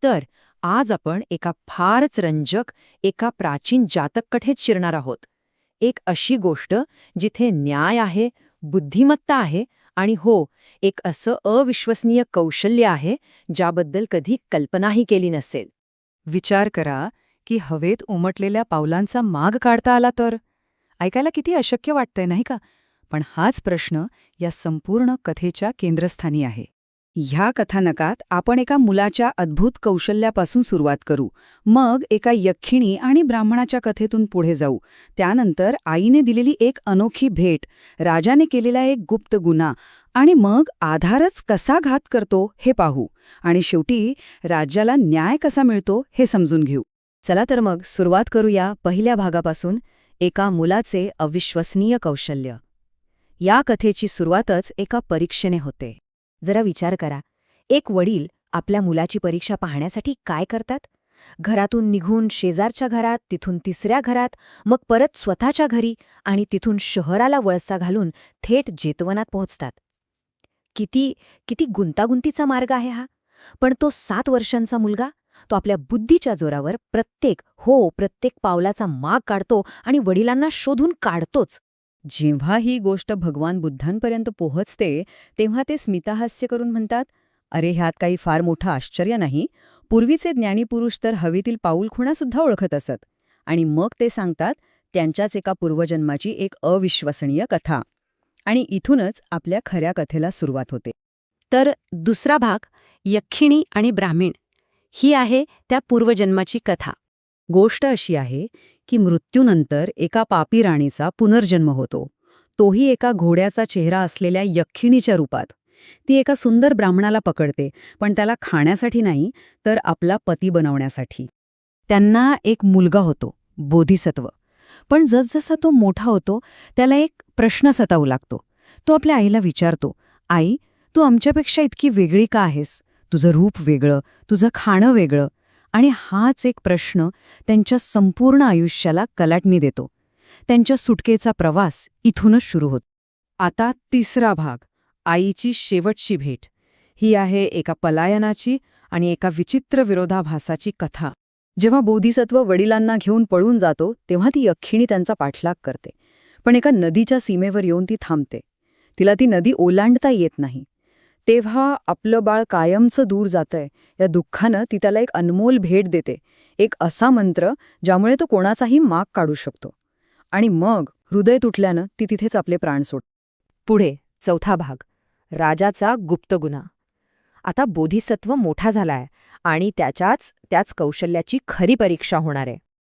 तर आज आपण एका फारच रंजक, एका प्राचीन जातक कथेत शिरणार आहोत. एक अशी गोष्ट जिथे न्याय आहे, बुद्धिमत्ता आहे आणि हो, एक असं अविश्वसनीय कौशल्य आहे ज्याबद्दल कधी कल्पनाही केली नसेल. विचार करा की हवेत उमटलेल्या पावलांचा माग काढता आला तर ऐकायला किती अशक्य वाटतंय नाही का. पण हाच प्रश्न या संपूर्ण कथेच्या केंद्रस्थानी आहे. ह्या कथानकात आपण एका मुलाच्या अद्भुत कौशल्यापासून सुरुवात करू, मग एका यक्षिणी आणि ब्राह्मणाच्या कथेतून पुढे जाऊ, त्यानंतर आईने दिलेली एक अनोखी भेट, राजाने केलेला एक गुप्त गुन्हा आणि मग आधारच कसा घात करतो हे पाहू, आणि शेवटी राज्याला न्याय कसा मिळतो हे समजून घेऊ. चला तर मग सुरुवात करूया पहिल्या भागापासून, एका मुलाचे अविश्वसनीय कौशल्य. या कथेची सुरुवातच एका परीक्षेने होते. जरा विचार करा, एक वडील आपल्या मुलाची परीक्षा पाहण्यासाठी काय करतात? घरातून निघून शेजारच्या घरात, तिथून तिसऱ्या घरात, मग परत स्वतःच्या घरी आणि तिथून शहराला वळसा घालून थेट जेतवनात पोहोचतात. किती किती गुंतागुंतीचा मार्ग आहे हा. पण तो 7 वर्षांचा मुलगा, तो आपल्या बुद्धीच्या जोरावर प्रत्येक पावलाचा माग काढतो आणि वडिलांना शोधून काढतोच. जेव्हा ही गोष्ट भगवान बुद्धांपर्यंत पोहोचते तेव्हा ते स्मितहास्य करून म्हणतात, अरे ह्यात काही फार मोठं आश्चर्य नाही. पूर्वीचे ज्ञानीपुरुष तर हवेतील पाऊलखुणासुद्धा ओळखत असत. आणि मग ते सांगतात त्यांच्याच एका पूर्वजन्माची एक अविश्वसनीय कथा. आणि इथूनच आपल्या खऱ्या कथेला सुरुवात होते. तर दुसरा भाग, यक्षिणी आणि ब्राह्मण, ही आहे त्या पूर्वजन्माची कथा. गोष्ट अशी आहे की मृत्यूनंतर एका पापी राणीचा पुनर्जन्म होतो, तोही एका घोड्याचा चेहरा असलेल्या यक्षिणीच्या रूपात. ती एका सुंदर ब्राह्मणाला पकडते, पण त्याला खाण्यासाठी नाही, तर आपला पती बनवण्यासाठी. त्यांना एक मुलगा होतो, बोधिसत्व. पण जसजसा तो मोठा होतो त्याला एक प्रश्न सतावू लागतो. तो आपल्या आईला विचारतो, आई, तू आमच्यापेक्षा इतकी वेगळी का आहेस? तुझं रूप वेगळं, तुझं खाणं वेगळं. आणि हाच एक प्रश्न त्यांच्या संपूर्ण आयुष्याला कलाटणी देतो. त्यांच्या सुटकेचा प्रवास इथूनच सुरू होतो. आता तिसरा भाग, आईची शेवटची भेट. ही आहे एका पलायनाची आणि एका विचित्र विरोधाभासाची कथा. जेव्हा बोधिसत्व वडिलांना घेऊन पळून जातो तेव्हा ती यक्षिणी त्यांचा पाठलाग करते. पण एका नदीच्या सीमेवर येऊन ती थांबते. तिला ती नदी ओलांडता येत नाही. तेव्हा आपलं बाळ कायमचं दूर जातंय या दुःखानं ती त्याला एक अनमोल भेट देते, एक असा मंत्र ज्यामुळे तो कोणाचाही माग काढू शकतो. आणि मग हृदय तुटल्यानं ती तिथेच आपले प्राण सोडते. पुढे चौथा भाग, राजाचा गुप्त गुन्हा. आता बोधिसत्व मोठा झालाय आणि त्याच कौशल्याची खरी परीक्षा होणार आहे.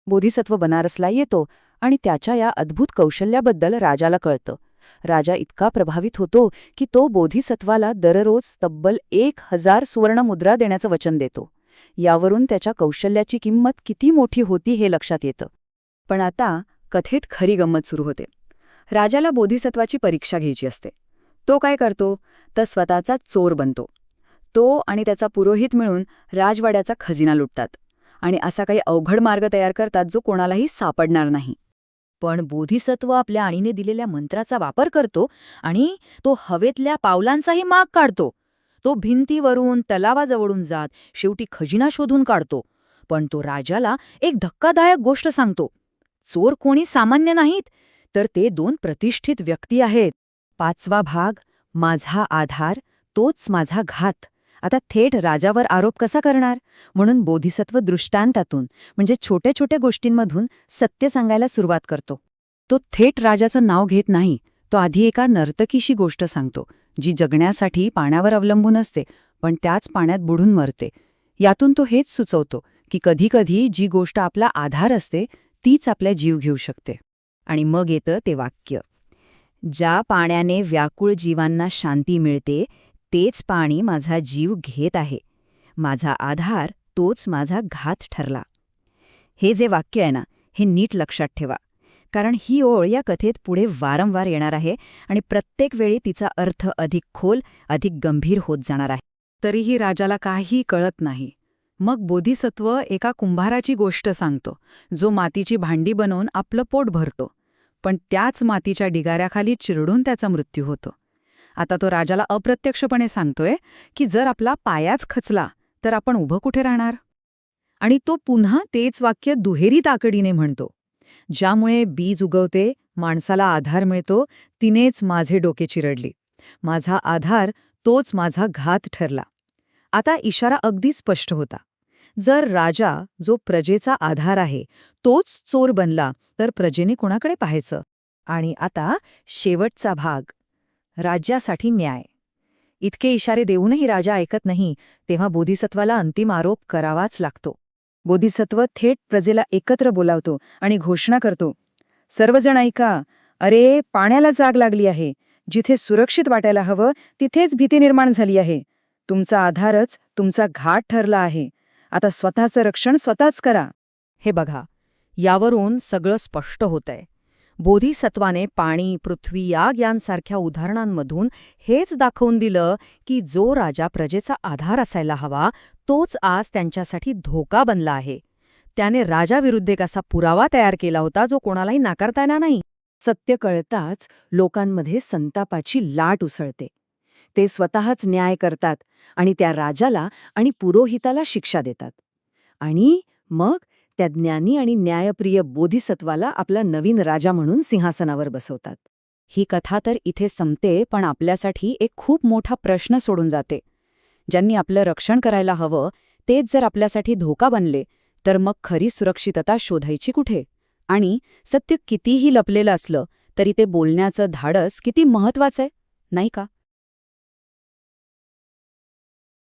बोधिसत्व बनारसला येतो आणि त्याच्या या अद्भुत कौशल्याबद्दल राजाला कळतं. राजा इतका प्रभावित होतो की तो बोधिसत्वाला दररोज तब्बल 1000 सुवर्णमुद्रा देण्याचं वचन देतो. यावरून त्याच्या कौशल्याची किंमत किती मोठी होती हे लक्षात येतं. पण आता कथेत खरी गंमत सुरू होते. राजाला बोधिसत्वाची परीक्षा घ्यायची असते. तो काय करतो तर स्वतःचा चोर बनतो. तो आणि त्याचा पुरोहित मिळून राजवाड्याचा खजिना लुटतात आणि असा काही अवघड मार्ग तयार करतात जो कोणालाही सापडणार नाही. पण बोधिसत्व आपल्या आईने दिलेल्या मंत्राचा वापर करतो आणि तो हवेतल्या पावलांचाही माग काढतो. तो भिंतीवरून तलावाजवळून जात शेवटी खजिना शोधून काढतो. पण तो राजाला एक धक्कादायक गोष्ट सांगतो. चोर कोणी सामान्य नाहीत, तर ते 2 प्रतिष्ठित व्यक्ती आहेत. 5वा भाग, माझा आधार तोच माझा घात. आता थेट राजावर आरोप कसा करणार? म्हणून बोधिसत्व दृष्टांतातून, म्हणजे छोट्या छोट्या गोष्टींमधून सत्य सांगायला सुरुवात करतो. तो थेट राजाचं नाव घेत नाही. तो आधी एका नर्तकीशी गोष्ट सांगतो, जी जगण्यासाठी पाण्यावर अवलंबून असते, पण त्याच पाण्यात बुडून मरते. यातून तो हेच सुचवतो की कधीकधी जी गोष्ट आपला आधार असते तीच आपला जीव घेऊ शकते. आणि मग येतं ते वाक्य, ज्या पाण्याने व्याकुळ जीवांना शांती मिळते तेच पाणी माझा जीव घेत आहे. माझा आधार तोच माझा घात ठरला. हे जे वाक्य आहे ना, हे नीट लक्षात ठेवा, कारण ही ओळ या कथेत पुढे वारंवार येणार आहे आणि प्रत्येक वेळी तिचा अर्थ अधिक खोल, अधिक गंभीर होत जाणार आहे. तरीही राजाला काही कळत नाही. मग बोधिसत्व एका कुंभाराची गोष्ट सांगतो, जो मातीची भांडी बनवून आपलं पोट भरतो, पण त्याच मातीच्या ढिगाऱ्याखाली चिरडून त्याचा मृत्यू होतो. आता तो राजाला अप्रत्यक्षपणे सांगतोय की जर आपला पायाच खचला तर आपण उभं कुठे राहणार? आणि तो पुन्हा तेच वाक्य दुहेरी ताकदीने म्हणतो. ज्यामुळे बीज उगवते, माणसाला आधार मिळतो, तिनेच माझे डोके चिरडली. माझा आधार तोच माझा घात ठरला. आता इशारा अगदी स्पष्ट होता. जर राजा, जो प्रजेचा आधार आहे, तोच चोर बनला, तर प्रजेने कोणाकडे पाहायचं? आणि आता शेवटचा भाग, राज्यासाठी न्याय. इतके इशारे देऊनही राजा ऐकत नाही, तेव्हा बोधिसत्वाला अंतिम आरोप करावाच लागतो. बोधिसत्व थेट प्रजेला एकत्र बोलावतो आणि घोषणा करतो, सर्वजण ऐका, अरे पाण्याला जाग लागली आहे. जिथे सुरक्षित वाटायला हवं तिथेच भीती निर्माण झाली आहे. तुमचा आधारच तुमचा घाट ठरला आहे. आता स्वतःचं रक्षण स्वतःच करा. हे बघा, यावरून सगळं स्पष्ट होतंय. बोधिसत्वाने पाणी, पृथ्वी यांसारख्या उदाहरणांमधून हेच दाखवून दिलं की जो राजा प्रजेचा आधार असायला हवा, तोच आज त्यांच्यासाठी धोका बनला आहे. त्याने राजाविरुद्ध एक असा पुरावा तयार केला होता जो कोणालाही नाकारता येणार नाही. सत्य कळताच लोकांमध्ये संतापाची लाट उसळते. ते स्वतःच न्याय करतात आणि त्या राजाला आणि पुरोहिताला शिक्षा देतात. आणि मग त्या ज्ञानी आणि न्यायप्रिय बोधिसत्वाला आपला नवीन राजा म्हणून सिंहासनावर बसवतात. ही कथा तर इथे संपते, पण आपल्यासाठी एक खूप मोठा प्रश्न सोडून जाते. ज्यांनी आपलं रक्षण करायला हवं, तेच जर आपल्यासाठी धोका बनले, तर मग खरी सुरक्षितता शोधायची कुठे? आणि सत्य कितीही लपलेलं असलं, तरी ते बोलण्याचं धाडस किती महत्वाचं आहे, नाही का?